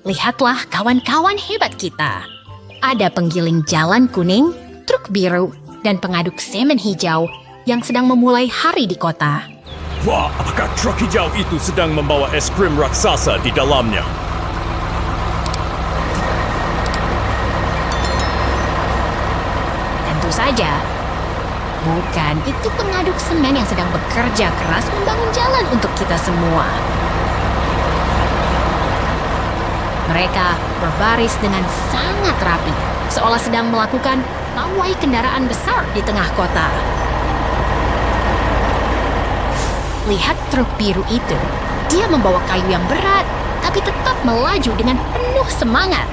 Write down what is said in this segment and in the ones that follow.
Lihatlah kawan-kawan hebat kita. Ada penggiling jalan kuning, truk biru, dan pengaduk semen hijau yang sedang memulai hari di kota. Wah, apakah truk hijau itu sedang membawa es krim raksasa di dalamnya? Tentu saja. Bukan, itu pengaduk semen yang sedang bekerja keras membangun jalan untuk kita semua. Mereka berbaris dengan sangat rapi, seolah sedang melakukan pawai kendaraan besar di tengah kota. Lihat truk biru itu. Dia membawa kayu yang berat, tapi tetap melaju dengan penuh semangat.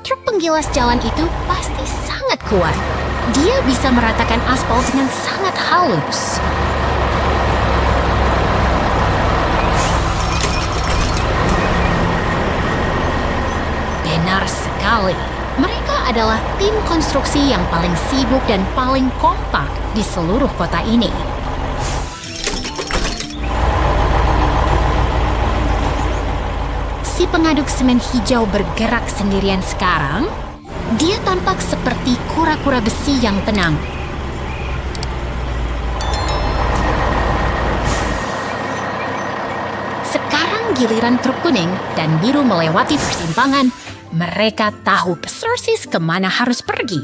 Truk penggilas jalan itu pasti sangat kuat. Dia bisa meratakan aspal dengan sangat halus. Benar sekali. Mereka adalah tim konstruksi yang paling sibuk dan paling kompak di seluruh kota ini. Si pengaduk semen hijau bergerak sendirian sekarang. Dia tampak seperti kura-kura besi yang tenang. Sekarang giliran truk kuning dan biru melewati persimpangan. Mereka tahu persis kemana harus pergi.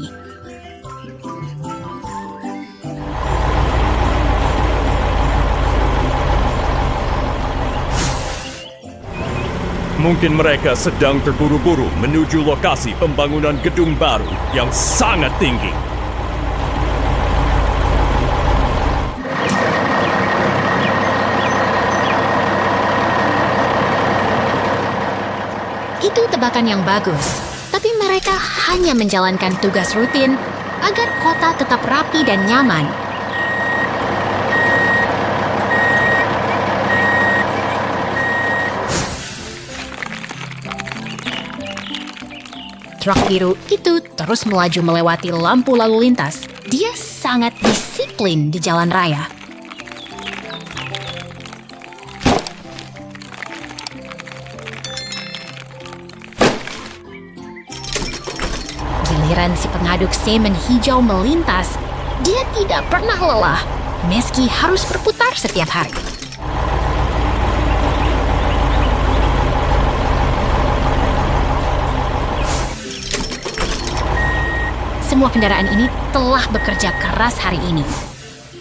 Mungkin mereka sedang terburu-buru menuju lokasi pembangunan gedung baru yang sangat tinggi. Itu tebakan yang bagus, tapi mereka hanya menjalankan tugas rutin agar kota tetap rapi dan nyaman. Truk biru itu terus melaju melewati lampu lalu lintas. Dia sangat disiplin di jalan raya. Giliran si pengaduk semen hijau melintas, dia tidak pernah lelah, meski harus berputar setiap hari. Semua kendaraan ini telah bekerja keras hari ini.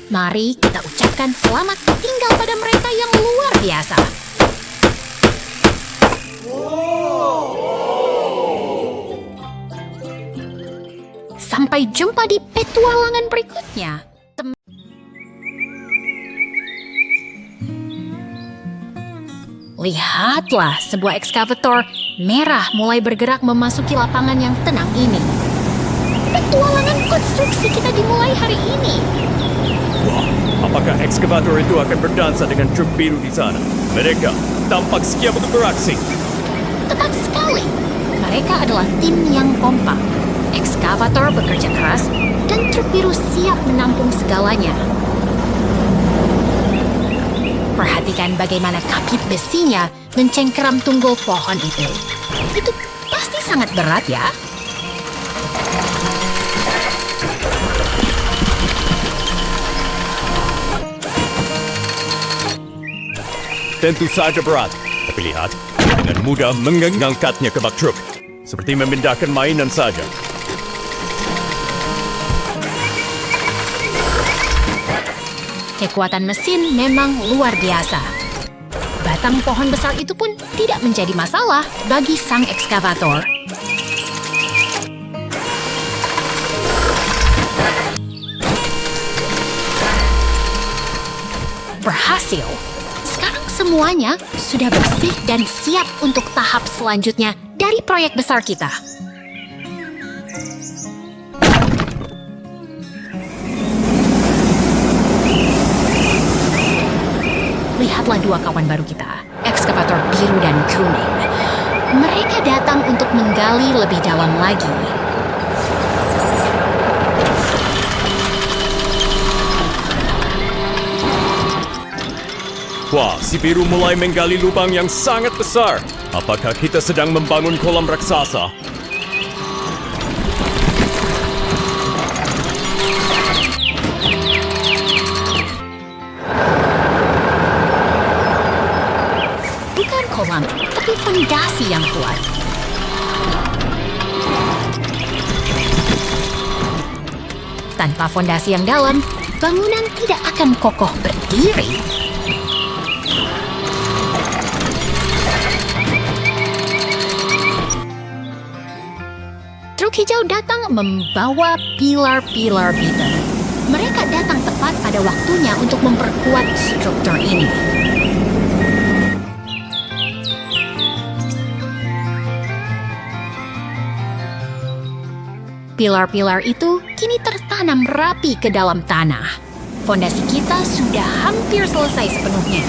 Mari kita ucapkan selamat tinggal pada mereka yang luar biasa. Sampai jumpa di petualangan berikutnya. Lihatlah, sebuah ekskavator merah mulai bergerak memasuki lapangan yang tenang ini. Petualangan konstruksi kita dimulai hari ini. Wah, apakah ekskavator itu akan berdansa dengan truk biru di sana? Mereka tampak siap untuk beraksi. Tepat sekali. Mereka adalah tim yang kompak. Ekskavator bekerja keras dan truk biru siap menampung segalanya. Perhatikan bagaimana kapit besinya mencengkeram tunggul pohon itu. Itu pasti sangat berat ya. Tentu saja berat, tapi lihat, dengan mudah mengangkatnya ke bak truk, seperti memindahkan mainan saja. Kekuatan mesin memang luar biasa. Batang pohon besar itu pun tidak menjadi masalah bagi sang ekskavator. Berhasil. Sekarang semuanya sudah bersih dan siap untuk tahap selanjutnya dari proyek besar kita. Lihatlah dua kawan baru kita, ekskavator biru dan kuning. Mereka datang untuk menggali lebih dalam lagi. Wah, si biru mulai menggali lubang yang sangat besar. Apakah kita sedang membangun kolam raksasa? Bukan kolam, tapi fondasi yang kuat. Tanpa fondasi yang dalam, bangunan tidak akan kokoh berdiri. Truk hijau datang membawa pilar-pilar beton. Mereka datang tepat pada waktunya untuk memperkuat struktur ini. Pilar-pilar itu kini tertanam rapi ke dalam tanah. Fondasi kita sudah hampir selesai sepenuhnya.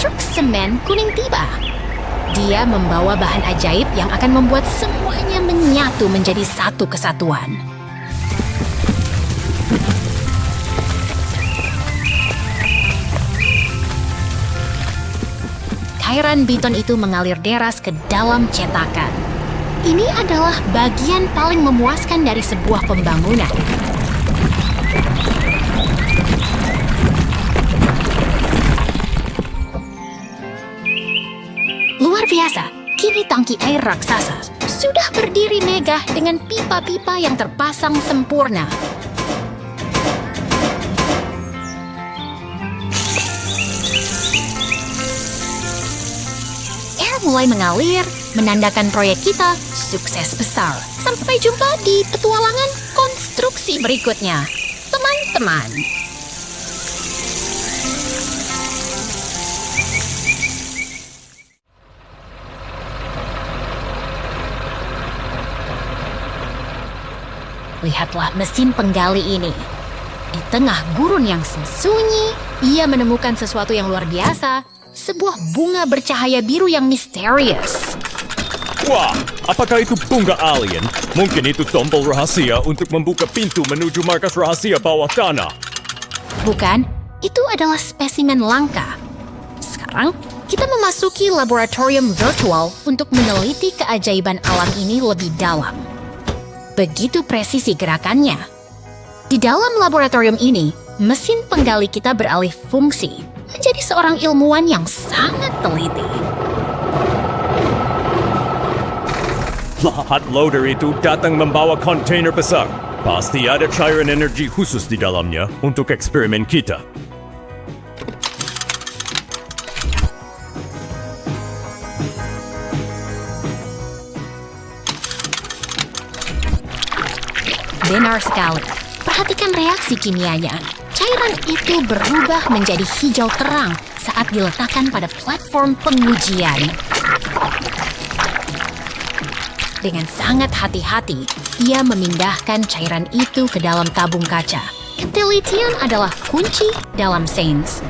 Truk semen kuning tiba. Dia membawa bahan ajaib yang akan membuat semuanya menyatu menjadi satu kesatuan. Cairan beton itu mengalir deras ke dalam cetakan. Ini adalah bagian paling memuaskan dari sebuah pembangunan. Luar biasa, kini tangki air raksasa sudah berdiri megah dengan pipa-pipa yang terpasang sempurna. Mulai mengalir, menandakan proyek kita sukses besar. Sampai jumpa di petualangan konstruksi berikutnya, teman-teman. Lihatlah mesin penggali ini. Di tengah gurun yang sunyi, ia menemukan sesuatu yang luar biasa. Sebuah bunga bercahaya biru yang misterius. Wah, apakah itu bunga alien? Mungkin itu tombol rahasia untuk membuka pintu menuju markas rahasia bawah tanah. Bukan, itu adalah spesimen langka. Sekarang, kita memasuki laboratorium virtual untuk meneliti keajaiban alam ini lebih dalam. Begitu presisi gerakannya. Di dalam laboratorium ini, mesin penggali kita beralih fungsi menjadi seorang ilmuwan yang sangat teliti. Lahat loader itu datang membawa kontainer besar. Pasti ada cairan energi khusus di dalamnya untuk eksperimen kita. Benar sekali. Perhatikan reaksi kimianya. Cairan itu berubah menjadi hijau terang saat diletakkan pada platform pengujian. Dengan sangat hati-hati, ia memindahkan cairan itu ke dalam tabung kaca. Ketelitian adalah kunci dalam sains.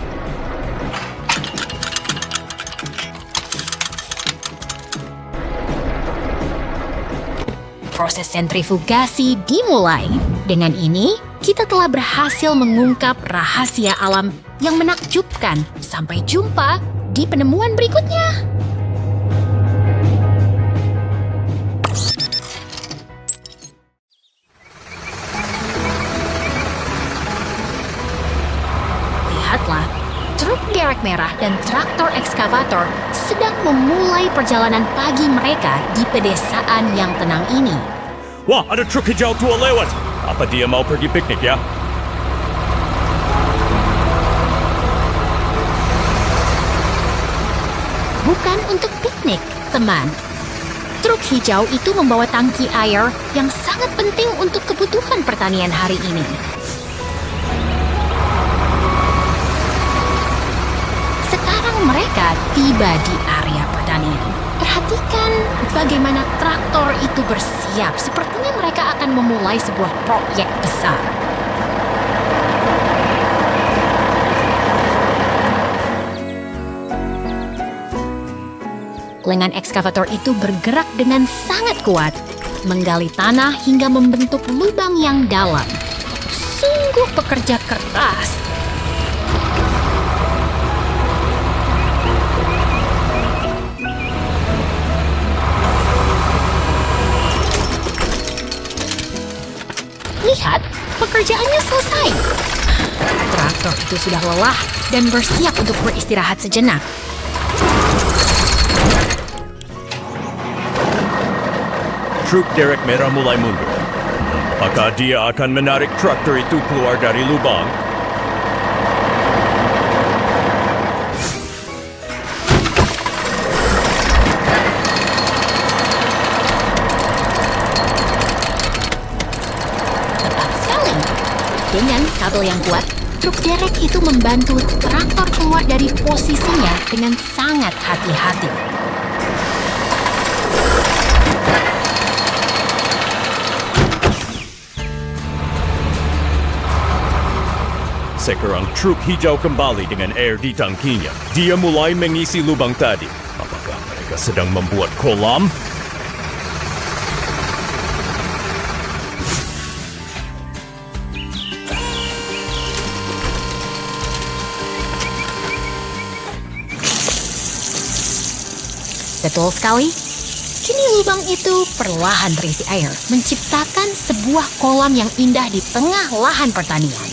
Proses sentrifugasi dimulai. Dengan ini, kita telah berhasil mengungkap rahasia alam yang menakjubkan. Sampai jumpa di penemuan berikutnya. Lihatlah, truk derek merah dan traktor ekskavator sedang memulai perjalanan pagi mereka di pedesaan yang tenang ini. Wah, ada truk hijau tua lewat. Apa dia mau pergi piknik ya? Bukan untuk piknik, teman. Truk hijau itu membawa tangki air yang sangat penting untuk kebutuhan pertanian hari ini. Sekarang mereka tiba di area pertanian. Perhatikan bagaimana traktor itu bersiap. Sepertinya mereka akan memulai sebuah proyek besar. Lengan ekskavator itu bergerak dengan sangat kuat. menggali tanah hingga membentuk lubang yang dalam. Sungguh pekerja keras. Lihat, pekerjaannya selesai. Traktor itu sudah lelah dan bersiap untuk beristirahat sejenak. Truk derek merah mulai mundur. Apakah dia akan menarik traktor itu keluar dari lubang? Tepat sekali. Dengan kabel yang kuat, truk derek itu membantu traktor keluar dari posisinya dengan sangat hati-hati. Sekarang truk hijau kembali dengan air di tangkinya. Dia mulai mengisi lubang tadi. Apakah mereka sedang membuat kolam? Betul sekali. Kini lubang itu perlahan terisi air, menciptakan sebuah kolam yang indah di tengah lahan pertanian.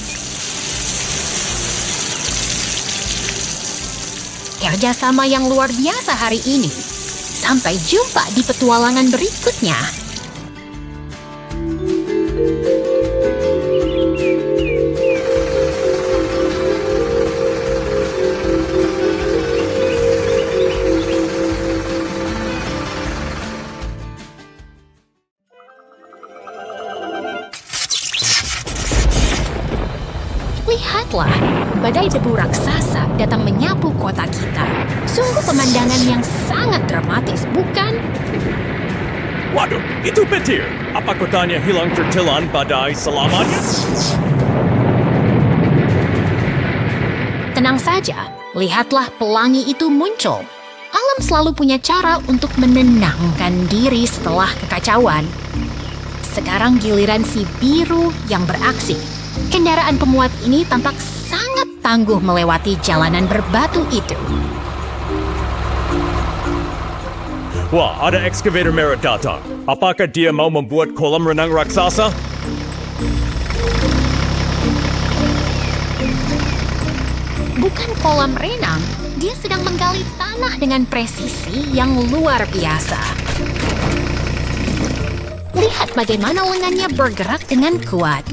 Kerjasama yang luar biasa hari ini. Sampai jumpa di petualangan berikutnya. Lihatlah, badai debu raksasa datang menyapu kota kita. Sungguh pemandangan yang sangat dramatis, bukan? Waduh, itu petir. Apa kotanya hilang tertelan badai selamanya? Tenang saja, lihatlah pelangi itu muncul. Alam selalu punya cara untuk menenangkan diri setelah kekacauan. Sekarang giliran si biru yang beraksi. Kendaraan pemuat ini tampak sangat tangguh melewati jalanan berbatu itu. Wah, ada excavator merah datang. Apakah dia mau membuat kolam renang raksasa? Bukan kolam renang, dia sedang menggali tanah dengan presisi yang luar biasa. Lihat bagaimana lengannya bergerak dengan kuat.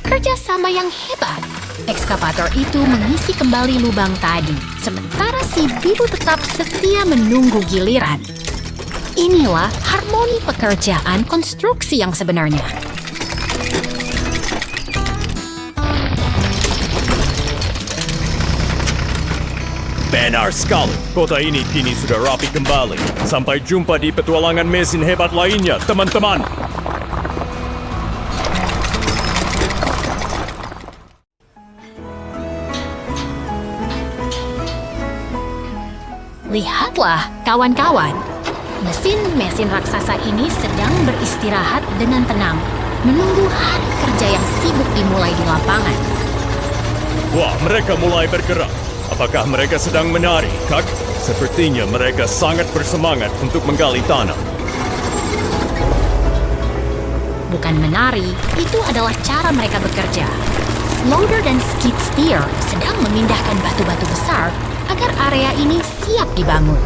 Kerjasama yang hebat. Ekskavator itu mengisi kembali lubang tadi, sementara si biru tetap setia menunggu giliran. Inilah harmoni pekerjaan konstruksi yang sebenarnya. Benar sekali. Kota ini kini sudah rapi kembali. Sampai jumpa di petualangan mesin hebat lainnya, teman-teman. Lihatlah, kawan-kawan. Mesin-mesin raksasa ini sedang beristirahat dengan tenang, menunggu hari kerja yang sibuk dimulai di lapangan. Wah, mereka mulai bergerak. Apakah mereka sedang menari, Kak? Sepertinya mereka sangat bersemangat untuk menggali tanah. Bukan menari, itu adalah cara mereka bekerja. Loader dan skid steer sedang memindahkan batu-batu besar agar area ini siap dibangun.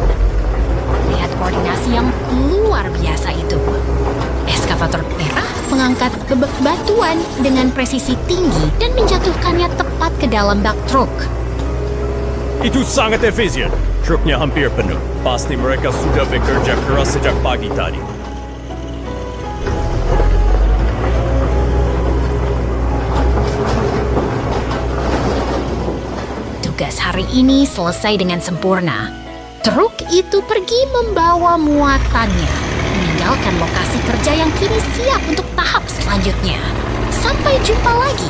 Lihat koordinasi yang luar biasa itu. Eskavator merah mengangkat bebek batuan dengan presisi tinggi dan menjatuhkannya tepat ke dalam bak truk. Itu sangat efisien. Truknya hampir penuh. Pasti mereka sudah bekerja keras sejak pagi tadi. Tugas hari ini selesai dengan sempurna. Truk itu pergi membawa muatannya, meninggalkan lokasi kerja yang kini siap untuk tahap selanjutnya. Sampai jumpa lagi.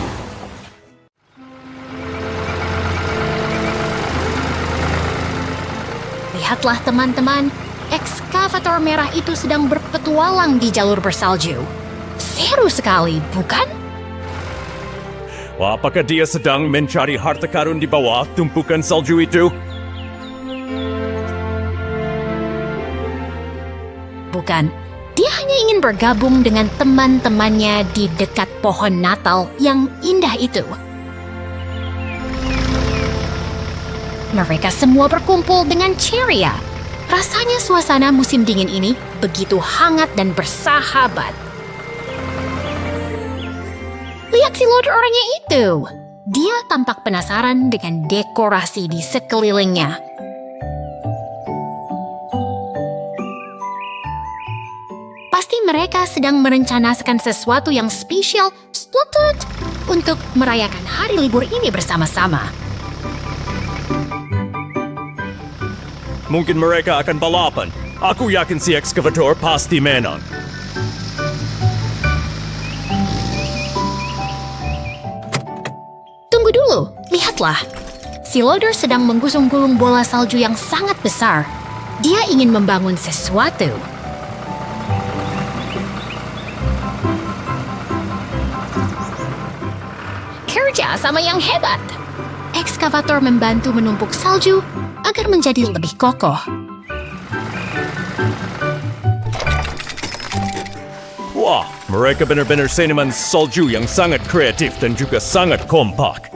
Lihatlah teman-teman, ekskavator merah itu sedang berpetualang di jalur bersalju. Seru sekali, bukan? Wah, apakah dia sedang mencari harta karun di bawah tumpukan salju itu? Bukan, dia hanya ingin bergabung dengan teman-temannya di dekat pohon Natal yang indah itu. Mereka semua berkumpul dengan ceria. Rasanya suasana musim dingin ini begitu hangat dan bersahabat. Lihat si loader orangnya itu. Dia tampak penasaran dengan dekorasi di sekelilingnya. Pasti mereka sedang merencanakan sesuatu yang spesial untuk merayakan hari libur ini bersama-sama. Mungkin mereka akan balapan. Aku yakin si ekskavator pasti menang. Tunggu dulu, lihatlah. Si loader sedang menggulung bola salju yang sangat besar. Dia ingin membangun sesuatu. Kerja sama yang hebat. Ekskavator membantu menumpuk salju agar menjadi lebih kokoh. Wah, mereka benar-benar seniman salju yang sangat kreatif dan juga sangat kompak.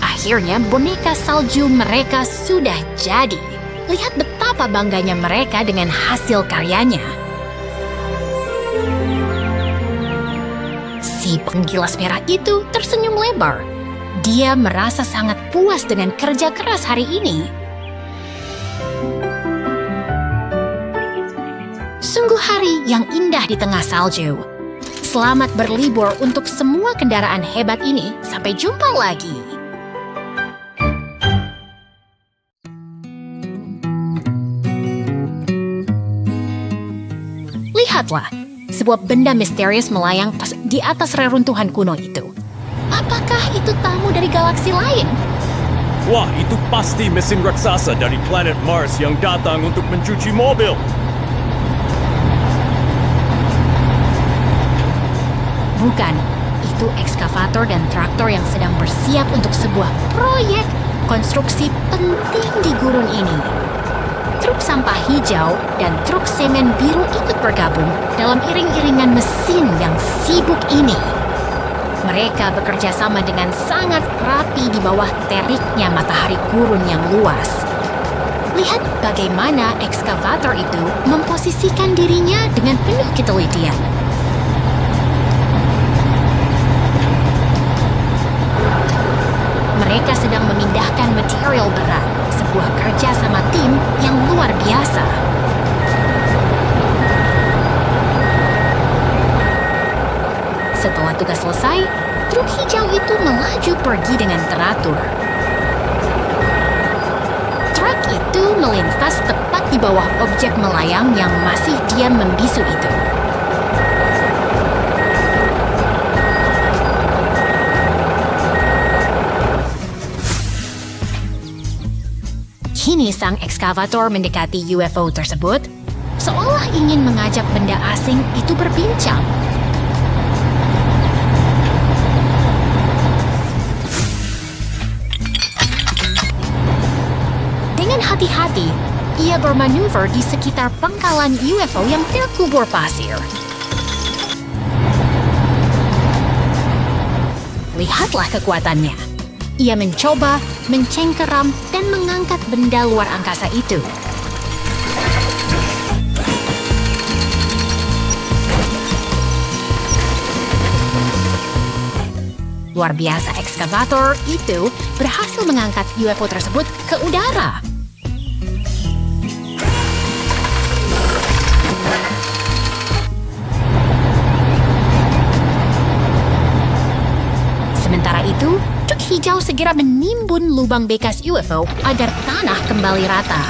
Akhirnya boneka salju mereka sudah jadi. Lihat betapa bangganya mereka dengan hasil karyanya. Si penggilas merah itu tersenyum lebar. Dia merasa sangat puas dengan kerja keras hari ini. Sungguh hari yang indah di tengah salju. Selamat berlibur untuk semua kendaraan hebat ini. Sampai jumpa lagi. Lihatlah. Sebuah benda misterius melayang di atas reruntuhan kuno itu. Apakah itu tamu dari galaksi lain? Wah, itu pasti mesin raksasa dari planet Mars yang datang untuk mencuci mobil. Bukan, itu ekskavator dan traktor yang sedang bersiap untuk sebuah proyek konstruksi penting di gurun ini. Truk sampah hijau dan truk semen biru ikut bergabung dalam iring-iringan mesin yang sibuk ini. Mereka bekerja sama dengan sangat rapi di bawah teriknya matahari gurun yang luas. Lihat bagaimana ekskavator itu memposisikan dirinya dengan penuh ketelitian. Mereka sedang memindahkan material berat, sebuah kerja sama tim yang luar biasa. Setelah tugas selesai, truk hijau itu melaju pergi dengan teratur. Truk itu melintas tepat di bawah objek melayang yang masih diam membisu itu. Kini sang ekskavator mendekati UFO tersebut, seolah ingin mengajak benda asing itu berbincang. Dengan hati-hati, ia bermanuver di sekitar pangkalan UFO yang terkubur pasir. Lihatlah kekuatannya. Ia mencoba, mencengkeram, dan mengangkat benda luar angkasa itu. Luar biasa, ekskavator itu berhasil mengangkat UFO tersebut ke udara. Sementara itu, truk hijau segera menimbun lubang bekas UFO agar tanah kembali rata.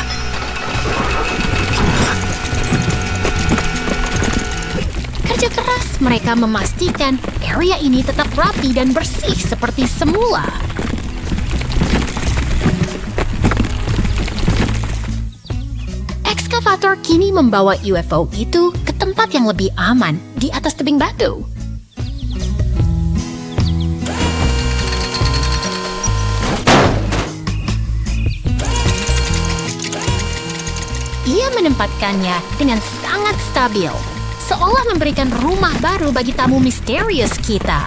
Kerja keras mereka memastikan area ini tetap rapi dan bersih seperti semula. Ekskavator kini membawa UFO itu ke tempat yang lebih aman di atas tebing batu. Ia menempatkannya dengan sangat stabil, seolah memberikan rumah baru bagi tamu misterius kita.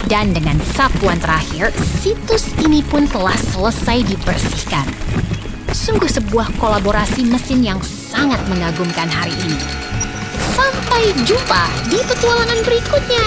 Dan dengan sapuan terakhir, situs ini pun telah selesai dibersihkan. Sungguh sebuah kolaborasi mesin yang sangat mengagumkan hari ini. Sampai jumpa di petualangan berikutnya.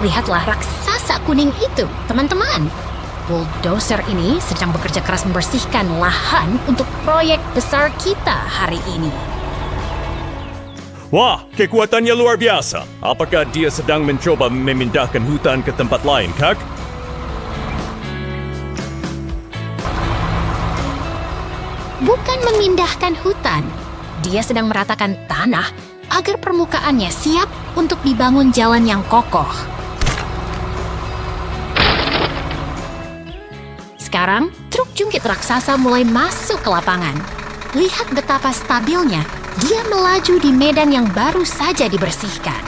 Lihatlah raksasa kuning itu, teman-teman. Bulldozer ini sedang bekerja keras membersihkan lahan untuk proyek besar kita hari ini. Wah, kekuatannya luar biasa. Apakah dia sedang mencoba memindahkan hutan ke tempat lain, Kak? Bukan memindahkan hutan. Dia sedang meratakan tanah agar permukaannya siap untuk dibangun jalan yang kokoh. Sekarang, truk jungkit raksasa mulai masuk ke lapangan. Lihat betapa stabilnya dia melaju di medan yang baru saja dibersihkan.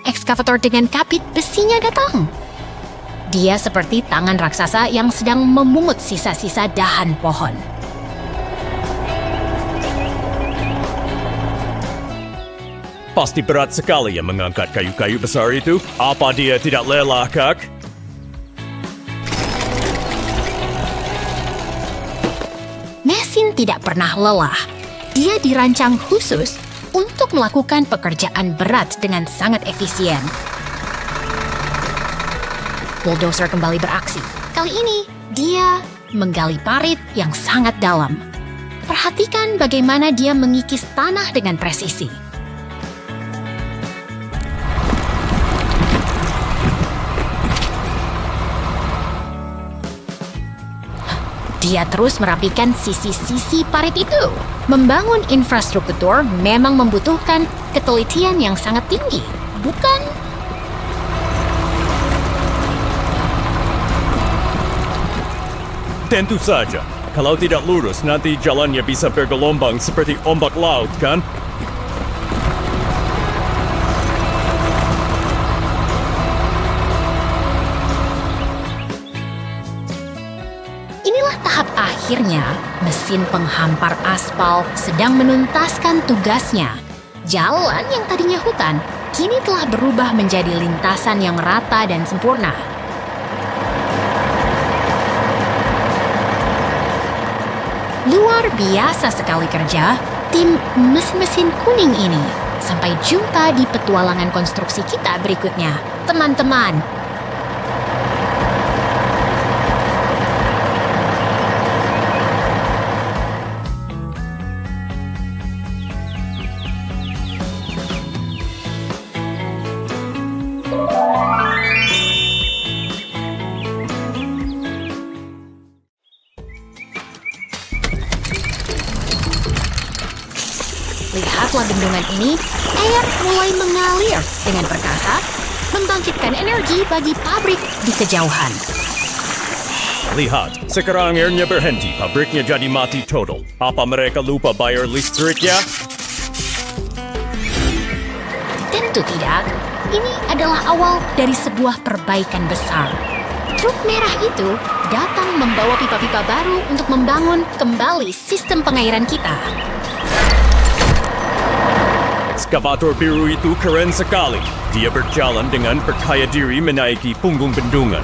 Ekskavator dengan kapit besinya datang. Dia seperti tangan raksasa yang sedang memungut sisa-sisa dahan pohon. Pasti berat sekali yang mengangkat kayu-kayu besar itu. Apa dia tidak lelah, Kak? Mesin tidak pernah lelah. Dia dirancang khusus untuk melakukan pekerjaan berat dengan sangat efisien. Bulldozer kembali beraksi. Kali ini, dia menggali parit yang sangat dalam. Perhatikan bagaimana dia mengikis tanah dengan presisi. Dia terus merapikan sisi-sisi parit itu. Membangun infrastruktur memang membutuhkan ketelitian yang sangat tinggi, bukan? Tentu saja. Kalau tidak lurus, nanti jalannya bisa bergelombang seperti ombak laut, kan? Tahap akhirnya, mesin penghampar aspal sedang menuntaskan tugasnya. Jalan yang tadinya hutan, kini telah berubah menjadi lintasan yang rata dan sempurna. Luar biasa sekali kerja tim mesin-mesin kuning ini. Sampai jumpa di petualangan konstruksi kita berikutnya, teman-teman. Lihatlah bendungan ini, air mulai mengalir dengan perkasa, membangkitkan energi bagi pabrik di kejauhan. Lihat, sekarang airnya berhenti, pabriknya jadi mati total. Apa mereka lupa bayar listriknya? Tentu tidak. Ini adalah awal dari sebuah perbaikan besar. Truk merah itu datang membawa pipa-pipa baru untuk membangun kembali sistem pengairan kita. Ekskavator biru itu keren sekali. Dia berjalan dengan percaya diri menaiki punggung bendungan.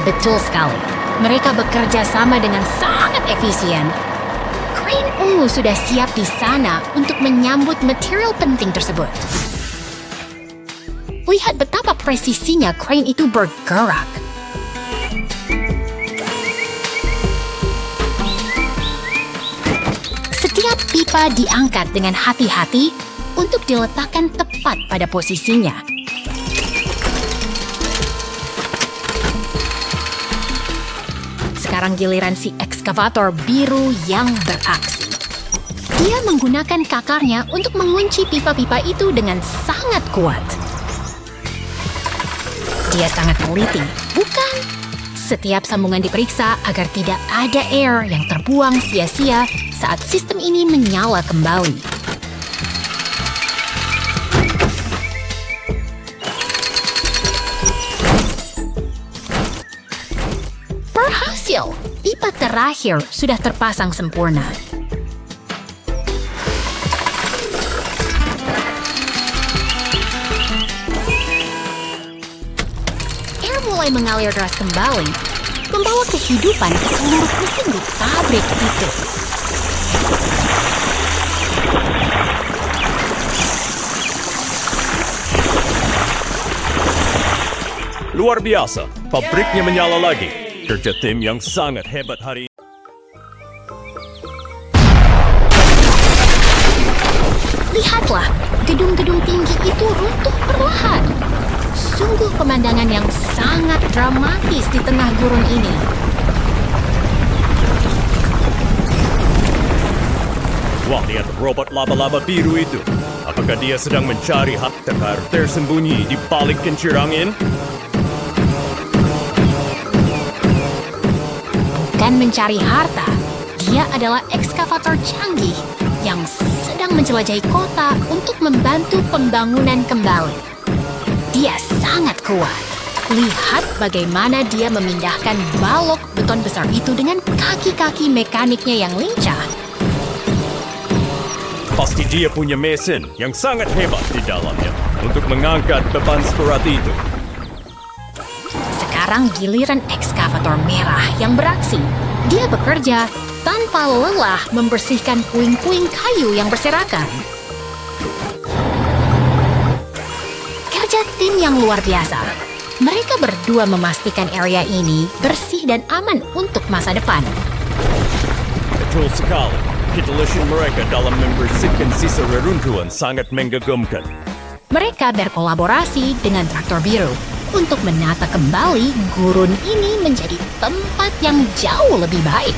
Betul sekali. Mereka bekerja sama dengan sangat efisien. Krain ungu sudah siap di sana untuk menyambut material penting tersebut. Lihat betapa presisinya krain itu bergerak. Setiap pipa diangkat dengan hati-hati untuk diletakkan tepat pada posisinya. Sekarang giliran si ekskavator biru yang beraksi. Dia menggunakan kakarnya untuk mengunci pipa-pipa itu dengan sangat kuat. Dia sangat teliti, bukan? Setiap sambungan diperiksa agar tidak ada air yang terbuang sia-sia saat sistem ini menyala kembali. Berhasil! Pipa terakhir sudah terpasang sempurna. Air mulai mengalir deras kembali, membawa kehidupan ke seluruh mesin di pabrik itu. Luar biasa, pabriknya menyala lagi. Kerja tim yang sangat hebat hari ini. Lihatlah, gedung-gedung tinggi itu runtuh perlahan. Sungguh pemandangan yang sangat dramatis di tengah gurun ini. Wah, lihat robot laba-laba biru itu. Apakah dia sedang mencari harta tersembunyi di balik kincir angin? Bukan mencari harta, dia adalah ekskavator canggih yang sedang menjelajahi kota untuk membantu pembangunan kembali. Dia sangat kuat. Lihat bagaimana dia memindahkan balok beton besar itu dengan kaki-kaki mekaniknya yang lincah. Pasti dia punya mesin yang sangat hebat di dalamnya untuk mengangkat beban seberat itu. Sekarang giliran ekskavator merah yang beraksi. Dia bekerja tanpa lelah membersihkan puing-puing kayu yang berserakan. Kerja tim yang luar biasa. Mereka berdua memastikan area ini bersih dan aman untuk masa depan. Betul sekali. Ketulusan mereka dalam membersihkan sisa reruntuhan sangat mengagumkan. Mereka berkolaborasi dengan traktor biru untuk menata kembali gurun ini menjadi tempat yang jauh lebih baik.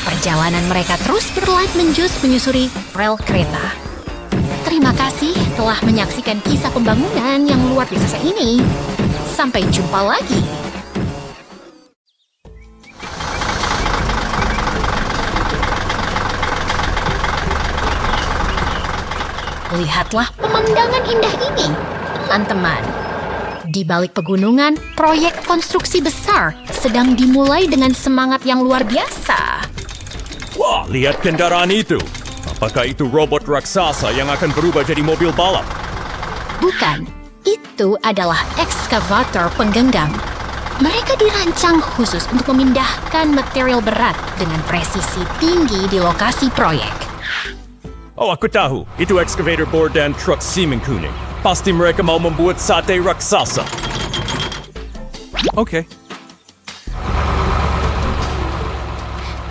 Perjalanan mereka terus berlanjut menyusuri rel kereta. Terima kasih telah menyaksikan kisah pembangunan yang luar biasa ini. Sampai jumpa lagi. Lihatlah pemandangan indah ini, teman-teman. Di balik pegunungan, proyek konstruksi besar sedang dimulai dengan semangat yang luar biasa. Wah, lihat kendaraan itu. Apakah itu robot raksasa yang akan berubah jadi mobil balap? Bukan, itu adalah ekskavator penggenggam. Mereka dirancang khusus untuk memindahkan material berat dengan presisi tinggi di lokasi proyek. Oh, aku tahu. Itu excavator board dan truk semen kuning. Pasti mereka mau membuat sate raksasa. Oke.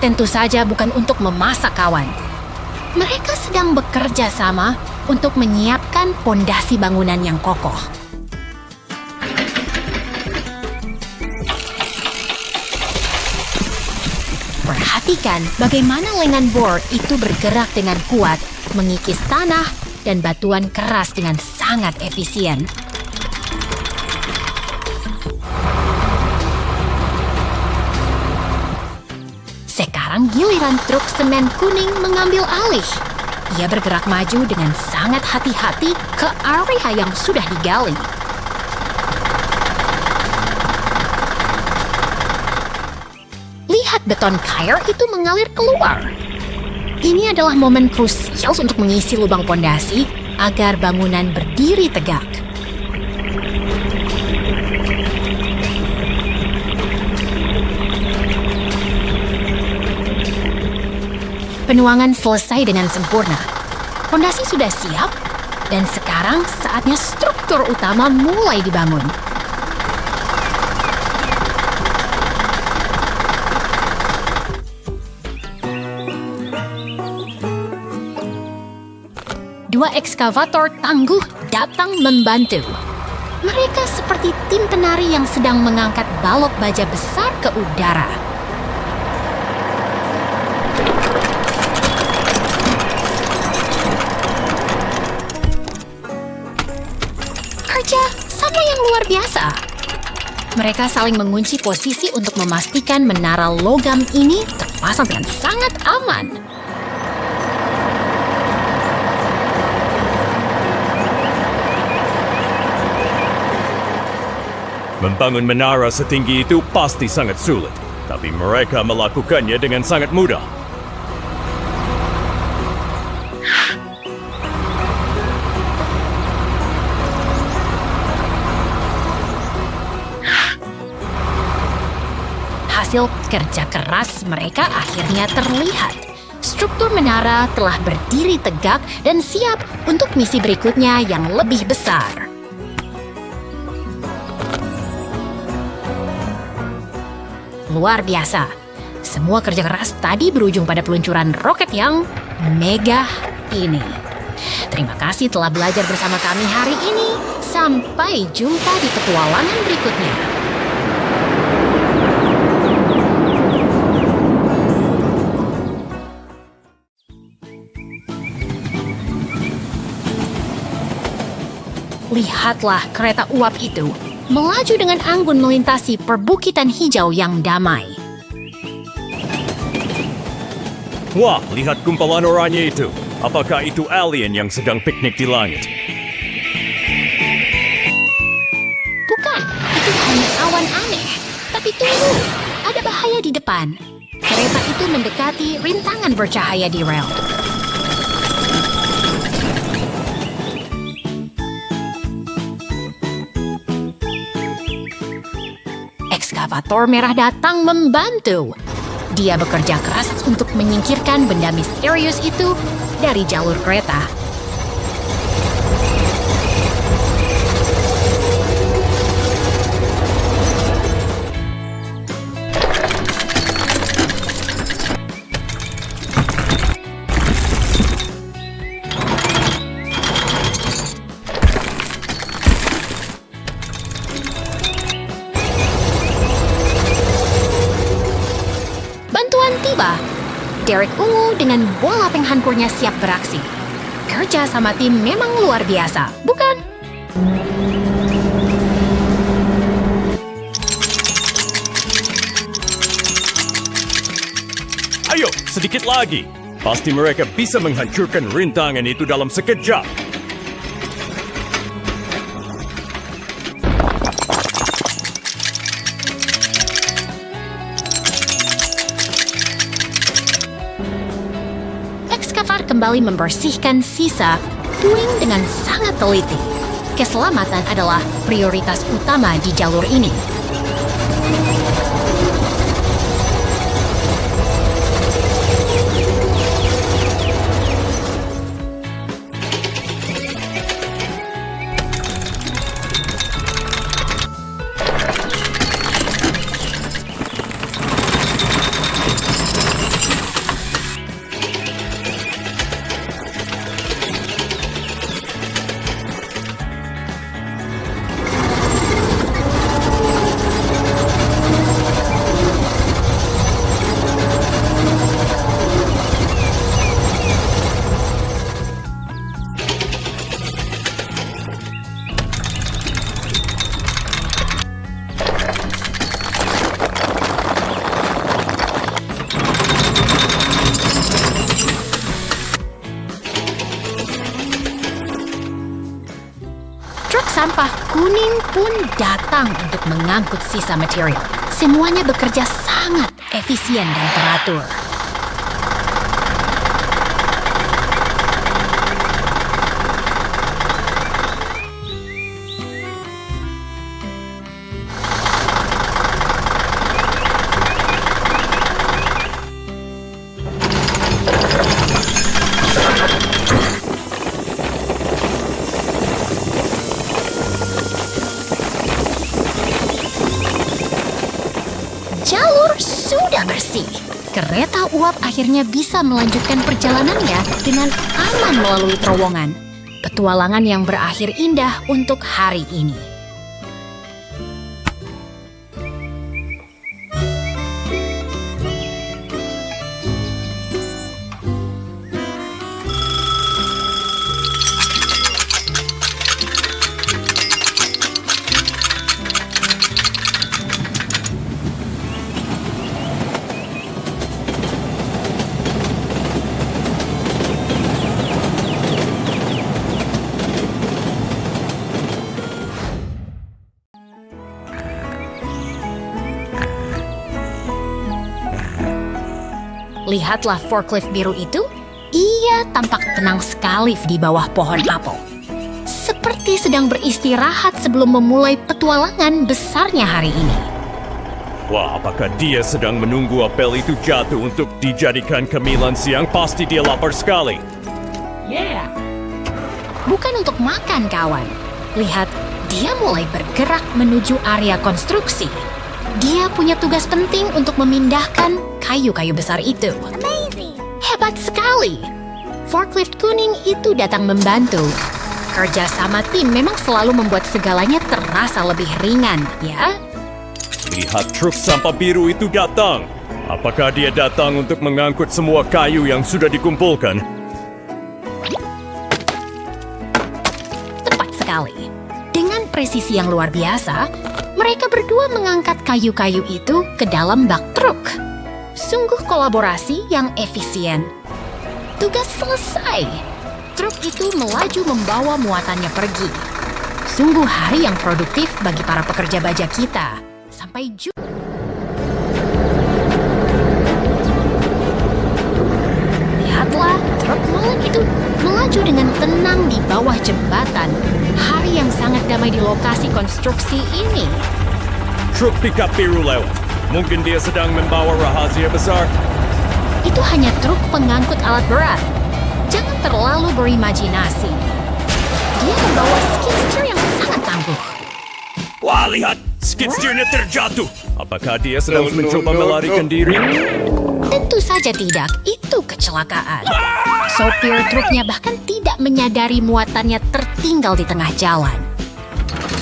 Tentu saja bukan untuk memasak, kawan. Mereka sedang bekerja sama untuk menyiapkan pondasi bangunan yang kokoh. Perhatikan bagaimana lengan bor itu bergerak dengan kuat, mengikis tanah dan batuan keras dengan sangat efisien. Sekarang giliran truk semen kuning mengambil alih. Ia bergerak maju dengan sangat hati-hati ke area yang sudah digali. Lihat beton kair itu mengalir keluar. Ini adalah momen krusial untuk mengisi lubang pondasi agar bangunan berdiri tegak. Penuangan selesai dengan sempurna. Fondasi sudah siap, dan sekarang saatnya struktur utama mulai dibangun. Dua ekskavator tangguh datang membantu. Mereka seperti tim penari yang sedang mengangkat balok baja besar ke udara. Kerja sama yang luar biasa. Mereka saling mengunci posisi untuk memastikan menara logam ini terpasang dengan sangat aman. Membangun menara setinggi itu pasti sangat sulit, tapi mereka melakukannya dengan sangat mudah. Hasil kerja keras mereka akhirnya terlihat. Struktur menara telah berdiri tegak dan siap untuk misi berikutnya yang lebih besar. Luar biasa. Semua kerja keras tadi berujung pada peluncuran roket yang mega ini. Terima kasih telah belajar bersama kami hari ini. Sampai jumpa di petualangan berikutnya. Lihatlah kereta uap itu melaju dengan anggun melintasi perbukitan hijau yang damai. Wah, lihat gumpalan oranye itu. Apakah itu alien yang sedang piknik di langit? Bukan, itu hanya awan aneh. Tapi tunggu, ada bahaya di depan. Kereta itu mendekati rintangan bercahaya di rel. Ekskavator merah datang membantu. Dia bekerja keras untuk menyingkirkan benda misterius itu dari jalur kereta. Tiba, Derek ungu dengan bola penghancurnya siap beraksi. Kerja sama tim memang luar biasa, bukan? Ayo, sedikit lagi. Pasti mereka bisa menghancurkan rintangan itu dalam sekejap. Ekskavator kembali membersihkan sisa puing dengan sangat teliti. Keselamatan adalah prioritas utama di jalur ini. Truk sampah kuning pun datang untuk mengangkut sisa material. Semuanya bekerja sangat efisien dan teratur. sudah bersih. Kereta uap akhirnya bisa melanjutkan perjalanannya dengan aman melalui terowongan. Petualangan yang berakhir indah untuk hari ini. Lihatlah forklift biru itu, ia tampak tenang sekali di bawah pohon apel. Seperti sedang beristirahat sebelum memulai petualangan besarnya hari ini. Wah, apakah dia sedang menunggu apel itu jatuh untuk dijadikan cemilan siang? Pasti dia lapar sekali. Bukan untuk makan, kawan. Lihat, dia mulai bergerak menuju area konstruksi. Dia punya tugas penting untuk memindahkan kayu-kayu besar itu. Hebat sekali. Forklift kuning itu datang membantu. Kerja sama tim memang selalu membuat segalanya terasa lebih ringan, ya? Lihat truk sampah biru itu datang. Apakah dia datang untuk mengangkut semua kayu yang sudah dikumpulkan? Tepat sekali. Dengan presisi yang luar biasa, mereka berdua mengangkat kayu-kayu itu ke dalam bak truk. Sungguh kolaborasi yang efisien. Tugas selesai. Truk itu melaju membawa muatannya pergi. Sungguh hari yang produktif bagi para pekerja baja kita. Sampai jumpa. Lihatlah, truk molen itu melaju dengan tenang di bawah jembatan. Hari yang sangat damai di lokasi konstruksi ini. Truk pickup biru lewat. Mungkin dia sedang membawa rahasia besar. Itu hanya truk pengangkut alat berat. Jangan terlalu berimajinasi. Dia membawa skid steer yang sangat tangguh. Wah, lihat! Skid steer-nya terjatuh. Apakah dia sedang mencoba melarikan diri? Tentu saja tidak. Itu kecelakaan. Sopir truknya bahkan tidak menyadari muatannya tertinggal di tengah jalan.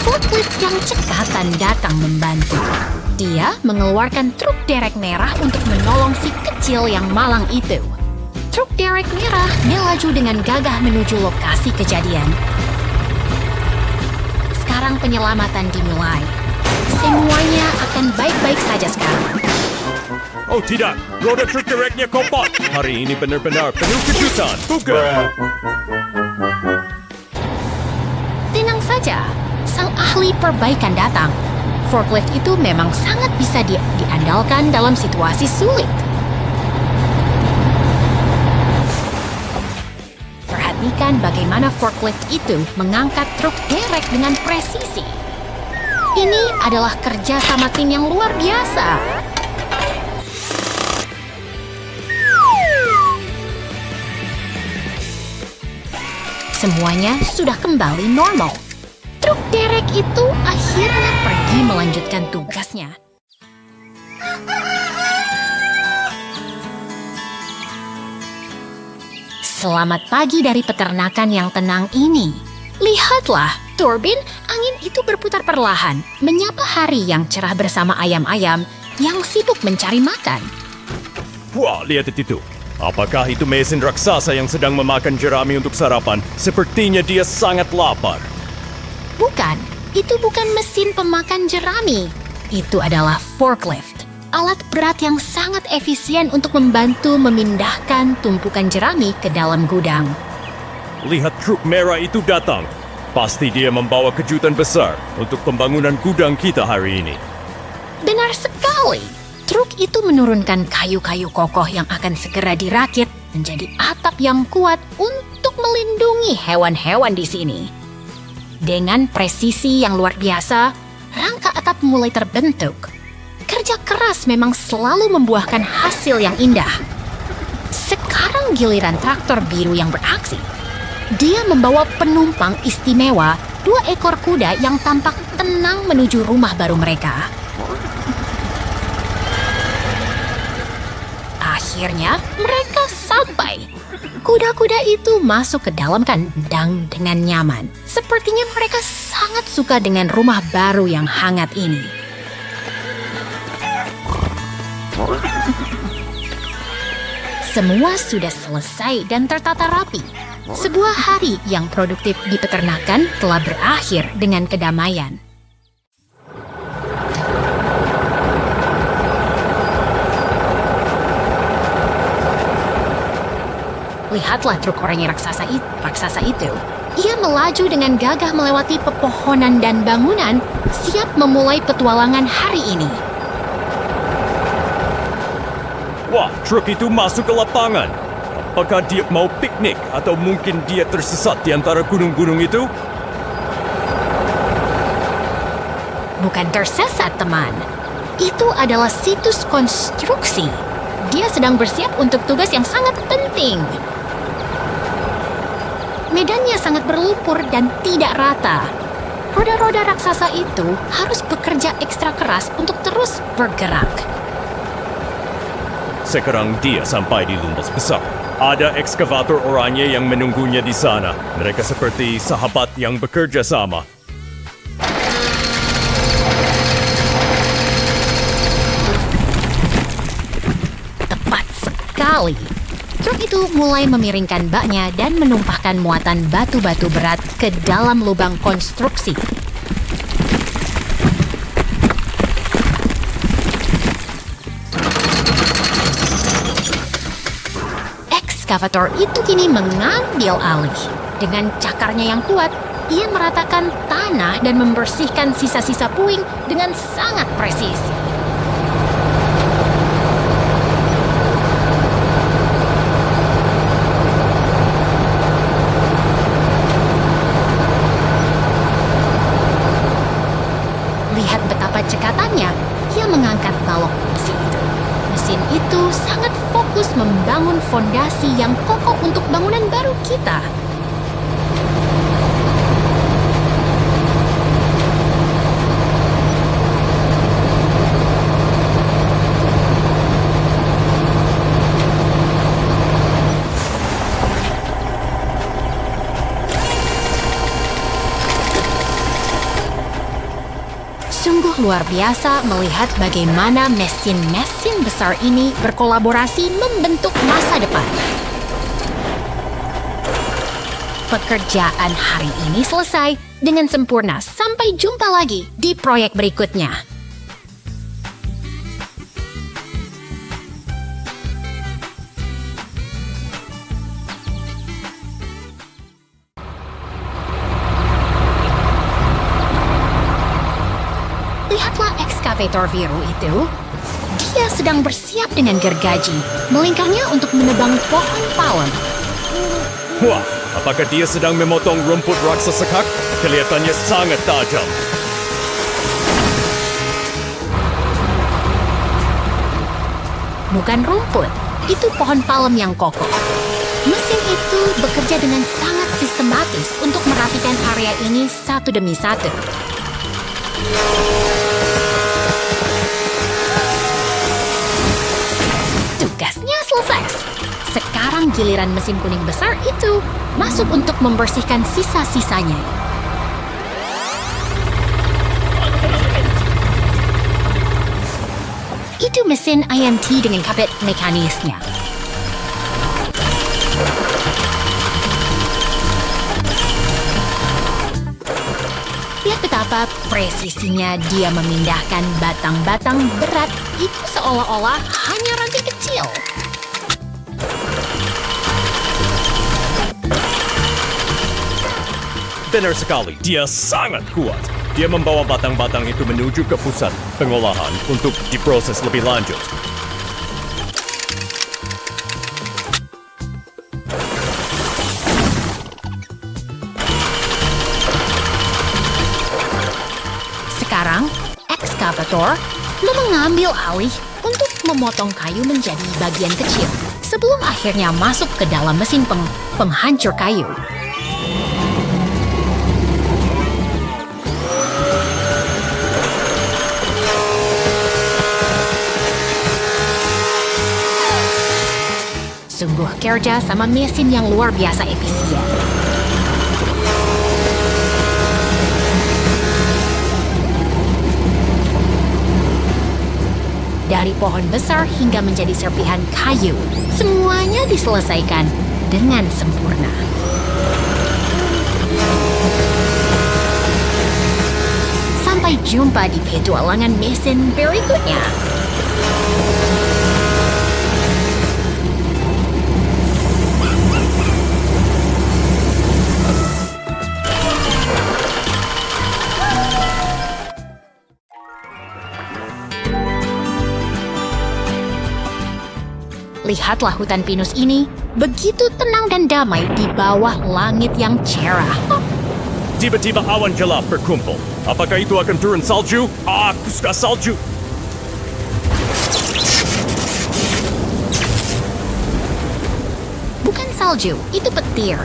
Forklift yang cekatan datang membantu. Dia mengeluarkan truk derek merah untuk menolong si kecil yang malang itu. Truk derek merah melaju dengan gagah menuju lokasi kejadian. Sekarang penyelamatan dimulai. Semuanya akan baik-baik saja sekarang. Oh tidak, roda truk dereknya kopot. Hari ini benar-benar penuh kejutan, bukan? Tenang saja, sang ahli perbaikan datang. Forklift itu memang sangat bisa diandalkan dalam situasi sulit. Perhatikan bagaimana forklift itu mengangkat truk derek dengan presisi. Ini adalah kerja sama tim yang luar biasa. Semuanya sudah kembali normal. Truk derek itu akhirnya pergi melanjutkan tugasnya. Selamat pagi dari peternakan yang tenang ini. Lihatlah, turbin angin itu berputar perlahan, menyapa hari yang cerah bersama ayam-ayam yang sibuk mencari makan. Wah, lihat itu. Apakah itu mesin raksasa yang sedang memakan jerami untuk sarapan? Sepertinya dia sangat lapar. Bukan, itu bukan mesin pemakan jerami. Itu adalah forklift, alat berat yang sangat efisien untuk membantu memindahkan tumpukan jerami ke dalam gudang. Lihat truk merah itu datang. Pasti dia membawa kejutan besar untuk pembangunan gudang kita hari ini. Benar sekali. Truk itu menurunkan kayu-kayu kokoh yang akan segera dirakit menjadi atap yang kuat untuk melindungi hewan-hewan di sini. Dengan presisi yang luar biasa, rangka atap mulai terbentuk. Kerja keras memang selalu membuahkan hasil yang indah. Sekarang giliran traktor biru yang beraksi. Dia membawa penumpang istimewa, 2 ekor kuda yang tampak tenang menuju rumah baru mereka. akhirnya mereka sampai. Kuda-kuda itu masuk ke dalam kandang dengan nyaman. Sepertinya mereka sangat suka dengan rumah baru yang hangat ini. Semua sudah selesai dan tertata rapi. Sebuah hari yang produktif di peternakan telah berakhir dengan kedamaian. Lihatlah truk oranye raksasa itu. Ia melaju dengan gagah melewati pepohonan dan bangunan, siap memulai petualangan hari ini. Wah, truk itu masuk ke lapangan. Apakah dia mau piknik atau mungkin dia tersesat di antara gunung-gunung itu? Bukan tersesat, teman. Itu adalah situs konstruksi. Dia sedang bersiap untuk tugas yang sangat penting. Medannya sangat berlumpur dan tidak rata. Roda-roda raksasa itu harus bekerja ekstra keras untuk terus bergerak. Sekarang dia sampai di lumbas besar. Ada ekskavator oranye yang menunggunya di sana. Mereka seperti sahabat yang bekerja sama. Tepat sekali. Truk itu mulai memiringkan baknya dan menumpahkan muatan batu-batu berat ke dalam lubang konstruksi. Ekskavator itu kini mengambil alih. Dengan cakarnya yang kuat, ia meratakan tanah dan membersihkan sisa-sisa puing dengan sangat presisi. Lihat betapa cekatannya, ia mengangkat balok besi itu. Mesin itu sangat fokus membangun fondasi yang kokoh untuk bangunan baru kita. Sungguh luar biasa melihat bagaimana mesin-mesin besar ini berkolaborasi membentuk masa depan. Pekerjaan hari ini selesai dengan sempurna. Sampai jumpa lagi di proyek berikutnya. Lihatlah ekskavator biru itu. Dia sedang bersiap dengan gergaji, melingkarnya untuk menebang pohon palem. Wah, apakah dia sedang memotong rumput raksasa kak? Kelihatannya sangat tajam. Bukan rumput, itu pohon palem yang kokoh. Mesin itu bekerja dengan sangat sistematis untuk merapikan area ini satu demi satu. Tugasnya selesai. Sekarang giliran mesin kuning besar itu masuk untuk membersihkan sisa-sisanya. Itu mesin IMT dengan kapet mekanisnya. Lihat betapa presisinya dia memindahkan batang-batang berat itu seolah-olah hanya ranting kecil. Benar sekali, dia sangat kuat. Dia membawa batang-batang itu menuju ke pusat pengolahan untuk diproses lebih lanjut. Sekarang, ekskavator mengambil alih untuk memotong kayu menjadi bagian kecil sebelum akhirnya masuk ke dalam mesin penghancur kayu. bekerja sama mesin yang luar biasa efisien. Dari pohon besar hingga menjadi serpihan kayu, semuanya diselesaikan dengan sempurna. Sampai jumpa di petualangan mesin berikutnya. Lihatlah hutan pinus ini, begitu tenang dan damai di bawah langit yang cerah. Tiba-tiba awan gelap berkumpul. Apakah itu akan turun salju? Aku suka salju. Bukan salju, itu petir.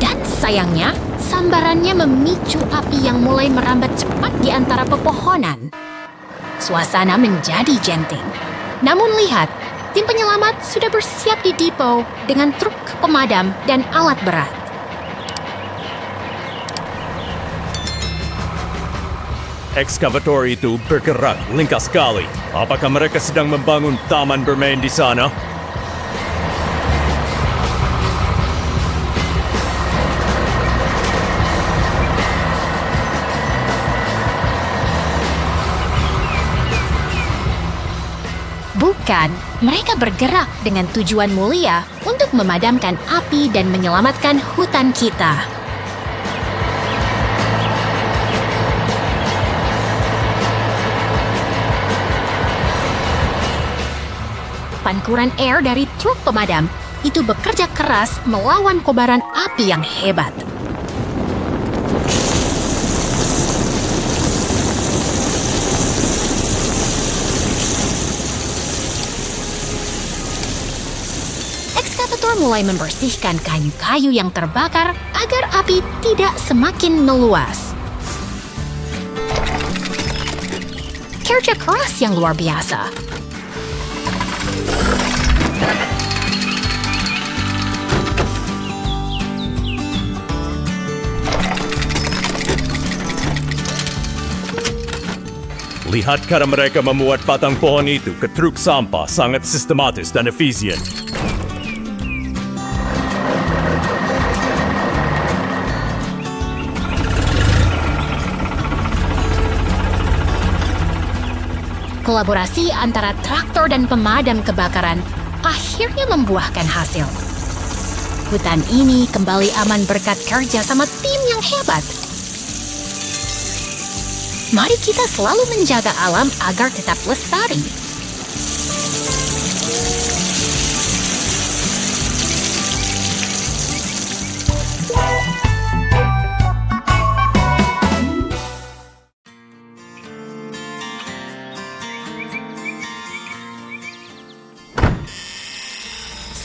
Dan sayangnya, sambarannya memicu api yang mulai merambat cepat di antara pepohonan. Suasana menjadi genting. Namun lihat, tim penyelamat sudah bersiap di depo dengan truk pemadam dan alat berat. Ekskavator itu bergerak linkas sekali. Apakah mereka sedang membangun taman bermain di sana? Bukan, mereka bergerak dengan tujuan mulia untuk memadamkan api dan menyelamatkan hutan kita. Pankuran air dari truk pemadam itu bekerja keras melawan kobaran api yang hebat. Ekskavator mulai membersihkan kayu-kayu yang terbakar agar api tidak semakin meluas. Kerja keras yang luar biasa. Lihat cara mereka memuat batang pohon itu ke truk sampah sangat sistematis dan efisien. Kolaborasi antara traktor dan pemadam kebakaran akhirnya membuahkan hasil. Hutan ini kembali aman berkat kerja sama tim yang hebat. Mari kita selalu menjaga alam agar tetap lestari.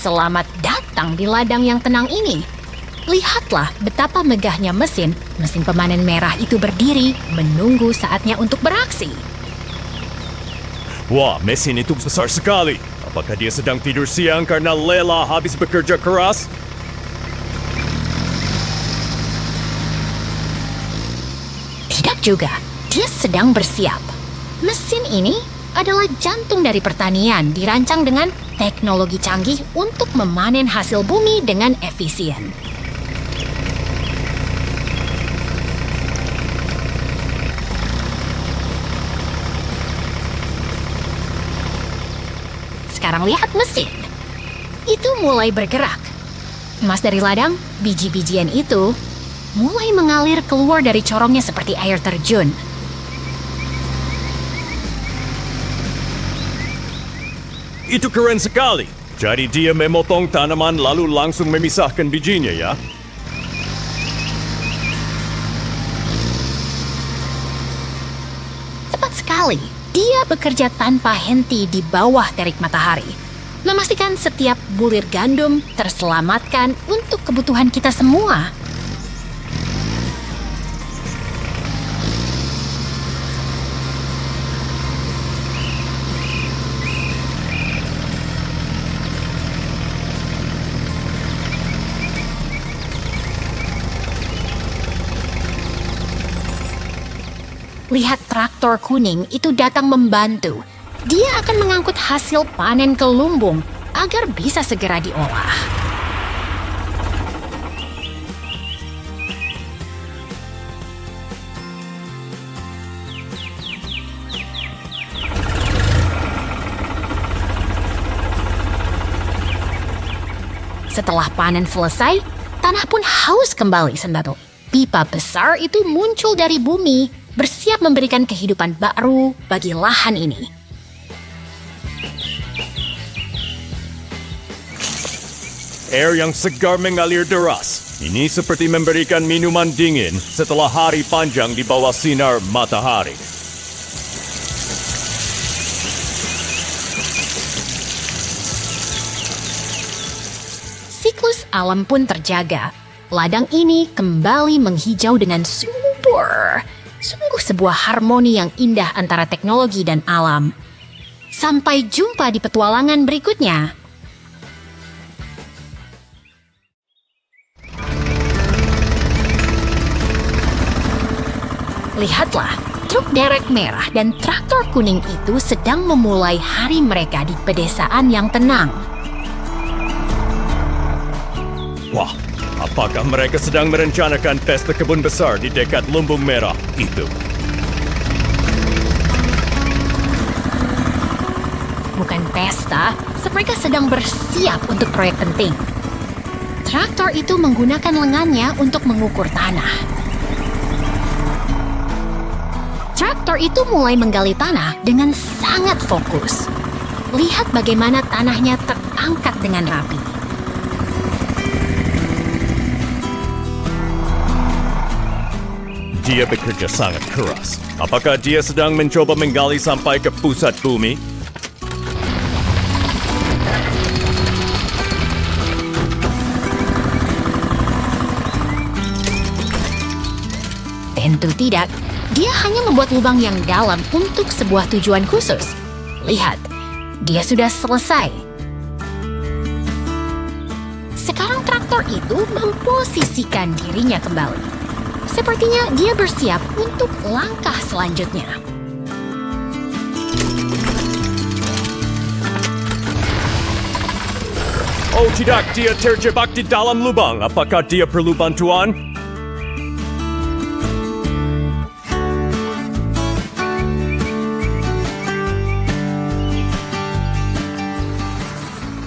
Selamat datang di ladang yang tenang ini. Lihatlah betapa megahnya mesin pemanen merah itu berdiri menunggu saatnya untuk beraksi. Wah, mesin itu besar sekali. Apakah dia sedang tidur siang karena lelah habis bekerja keras? Tidak juga, dia sedang bersiap. Mesin ini adalah jantung dari pertanian dirancang dengan teknologi canggih untuk memanen hasil bumi dengan efisien. Sekarang lihat mesin. Itu mulai bergerak. Emas dari ladang, biji-bijian itu mulai mengalir keluar dari corongnya seperti air terjun. Itu keren sekali. Jadi dia memotong tanaman lalu langsung memisahkan bijinya ya? Tepat sekali. Dia bekerja tanpa henti di bawah terik matahari, memastikan setiap bulir gandum terselamatkan untuk kebutuhan kita semua. traktor kuning itu datang membantu. Dia akan mengangkut hasil panen ke lumbung agar bisa segera diolah. Setelah panen selesai, tanah pun haus kembali sendiri. Pipa besar itu muncul dari bumi, bersiap memberikan kehidupan baru bagi lahan ini. Air yang segar mengalir deras. Ini seperti memberikan minuman dingin setelah hari panjang di bawah sinar matahari. Siklus alam pun terjaga. Ladang ini kembali menghijau dengan subur. Sungguh sebuah harmoni yang indah antara teknologi dan alam. Sampai jumpa di petualangan berikutnya. Lihatlah, truk derek merah dan traktor kuning itu sedang memulai hari mereka di pedesaan yang tenang. Wah, apakah mereka sedang merencanakan pesta kebun besar di dekat lumbung merah itu? Bukan pesta, mereka sedang bersiap untuk proyek penting. Traktor itu menggunakan lengannya untuk mengukur tanah. Traktor itu mulai menggali tanah dengan sangat fokus. Lihat bagaimana tanahnya terangkat dengan rapi. Dia bekerja sangat keras. Apakah dia sedang mencoba menggali sampai ke pusat bumi? Tentu tidak. Dia hanya membuat lubang yang dalam untuk sebuah tujuan khusus. Lihat, dia sudah selesai. Sekarang traktor itu memposisikan dirinya kembali. Sepertinya dia bersiap untuk langkah selanjutnya. Oh tidak, dia terjebak di dalam lubang. Apakah dia perlu bantuan?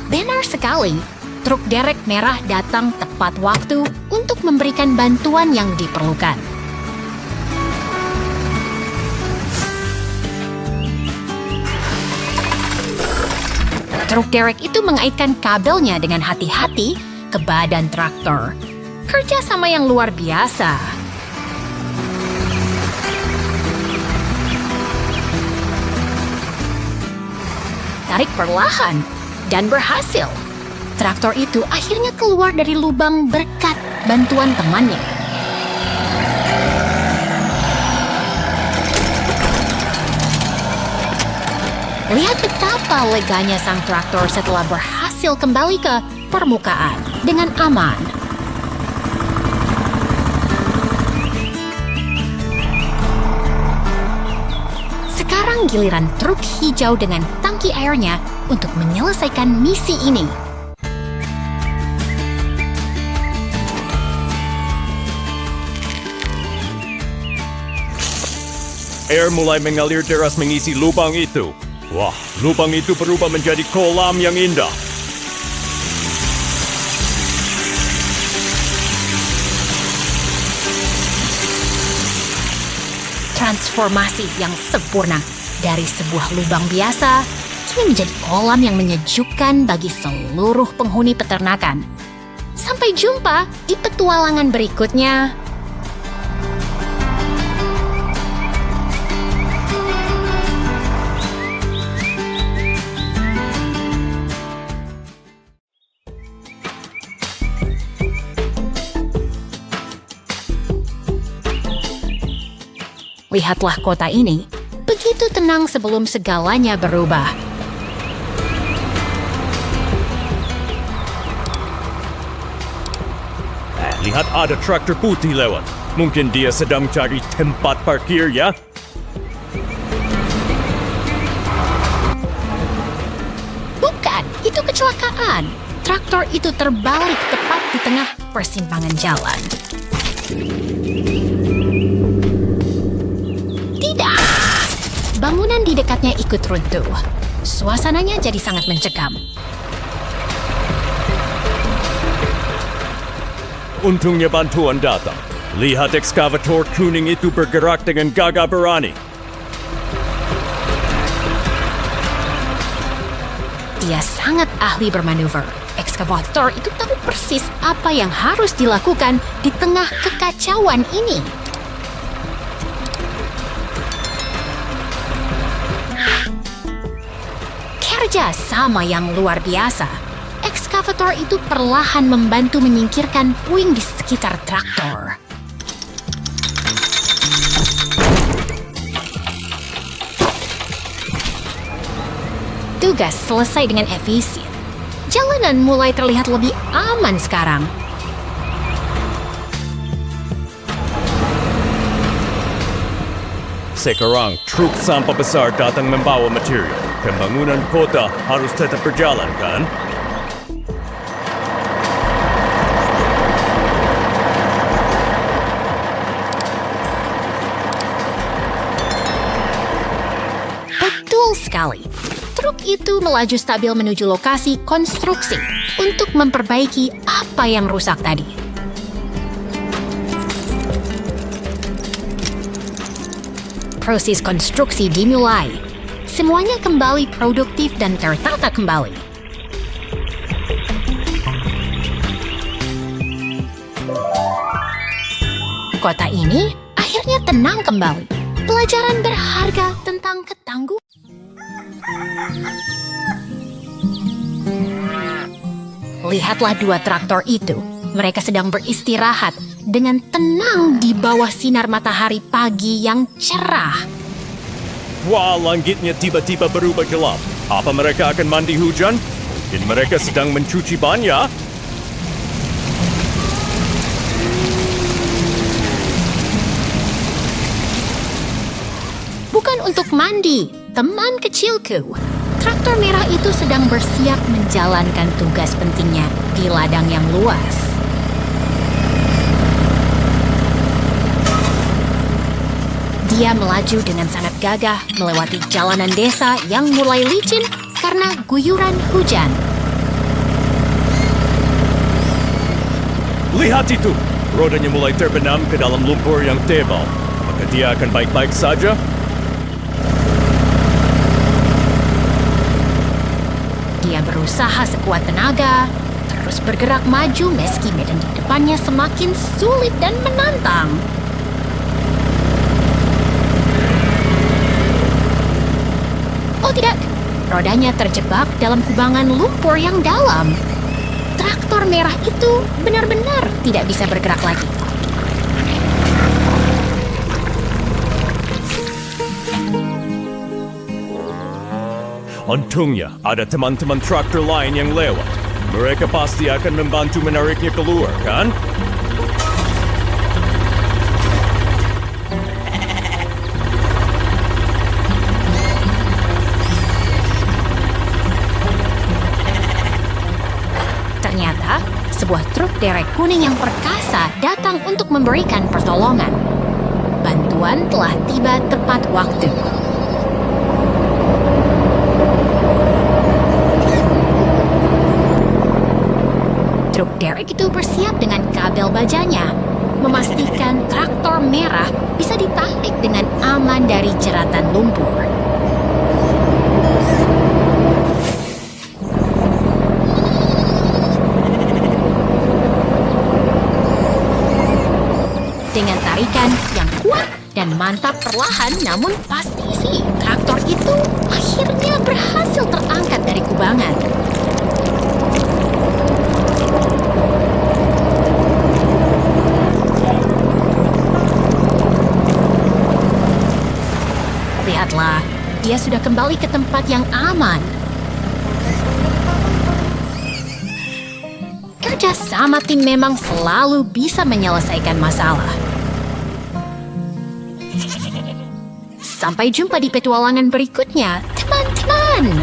Benar sekali. Truk derek merah datang tepat waktu untuk memberikan bantuan yang diperlukan. Truk derek itu mengaitkan kabelnya dengan hati-hati ke badan traktor. Kerja sama yang luar biasa. Tarik perlahan dan berhasil. Traktor itu akhirnya keluar dari lubang berkat bantuan temannya. Lihat betapa leganya sang traktor setelah berhasil kembali ke permukaan dengan aman. Sekarang giliran truk hijau dengan tangki airnya untuk menyelesaikan misi ini. Air mulai mengalir deras mengisi lubang itu. Wah, lubang itu berubah menjadi kolam yang indah. Transformasi yang sempurna dari sebuah lubang biasa kini menjadi kolam yang menyejukkan bagi seluruh penghuni peternakan. Sampai jumpa di petualangan berikutnya. Lihatlah kota ini, begitu tenang sebelum segalanya berubah. Lihat ada traktor putih lewat. Mungkin dia sedang cari tempat parkir ya? kecelakaan. Traktor itu terbalik tepat di tengah persimpangan jalan. Tidak! Bangunan di dekatnya ikut runtuh. Suasananya jadi sangat mencekam. Untungnya bantuan datang. Lihat ekskavator kuning itu bergerak dengan gagah berani. Dia sangat ahli bermanuver. Ekskavator itu tahu persis apa yang harus dilakukan di tengah kekacauan ini. Kerja sama yang luar biasa. Ekskavator itu perlahan membantu menyingkirkan puing di sekitar traktor. Tugas selesai dengan efisien. Jalanan mulai terlihat lebih aman sekarang. Sekarang truk sampah besar datang membawa material. Pembangunan kota harus tetap berjalan, kan? Betul sekali. Truk itu melaju stabil menuju lokasi konstruksi untuk memperbaiki apa yang rusak tadi. Proses konstruksi dimulai. Semuanya kembali produktif dan tertata kembali. Kota ini akhirnya tenang kembali. Pelajaran berharga tentang ketangguhan. Lihatlah dua traktor itu. Mereka sedang beristirahat dengan tenang di bawah sinar matahari pagi yang cerah. Wah, langitnya tiba-tiba berubah gelap. Apa mereka akan mandi hujan? Mungkin mereka sedang mencuci ban, ya? Bukan untuk mandi, teman kecilku. Traktor merah itu sedang bersiap menjalankan tugas pentingnya di ladang yang luas. Dia melaju dengan sangat gagah melewati jalanan desa yang mulai licin karena guyuran hujan. Lihat itu! Rodanya mulai terbenam ke dalam lumpur yang tebal. Apakah dia akan baik-baik saja? Dia berusaha sekuat tenaga, terus bergerak maju meski medan di depannya semakin sulit dan menantang. Oh tidak, rodanya terjebak dalam kubangan lumpur yang dalam. Traktor merah itu benar-benar tidak bisa bergerak lagi. Untungnya, ada teman-teman traktor lain yang lewat. Mereka pasti akan membantu menariknya keluar, kan? Ternyata, sebuah truk derek kuning yang perkasa datang untuk memberikan pertolongan. Bantuan telah tiba tepat waktu. Truk derek itu bersiap dengan kabel bajanya, memastikan traktor merah bisa ditarik dengan aman dari jeratan lumpur. Dengan tarikan yang kuat dan mantap perlahan namun pasti sih, traktor itu akhirnya berhasil terangkat dari kubangan. Lihatlah, dia sudah kembali ke tempat yang aman. Kerja sama tim memang selalu bisa menyelesaikan masalah. Sampai jumpa di petualangan berikutnya, teman-teman.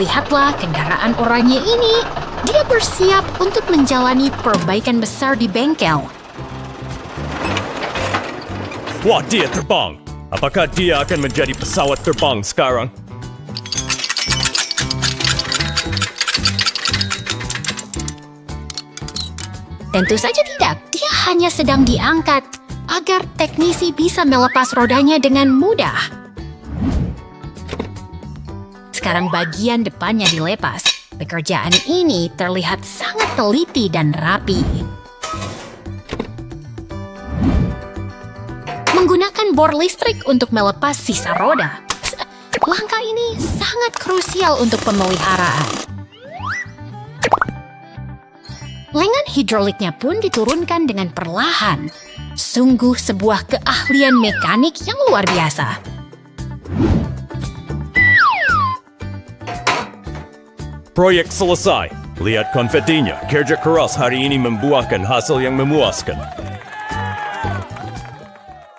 Lihatlah kendaraan oranye ini. Dia bersiap untuk menjalani perbaikan besar di bengkel. Wah, dia terbang. Apakah dia akan menjadi pesawat terbang sekarang? Tentu saja tidak. Dia hanya sedang diangkat agar teknisi bisa melepas rodanya dengan mudah. Sekarang bagian depannya dilepas. Pekerjaan ini terlihat sangat teliti dan rapi. Menggunakan bor listrik untuk melepas sisa roda. Langkah ini sangat krusial untuk pemeliharaan. Lengan hidroliknya pun diturunkan dengan perlahan. Sungguh sebuah keahlian mekanik yang luar biasa. Proyek selesai. Lihat konfetinya. Kerja keras hari ini membuahkan hasil yang memuaskan.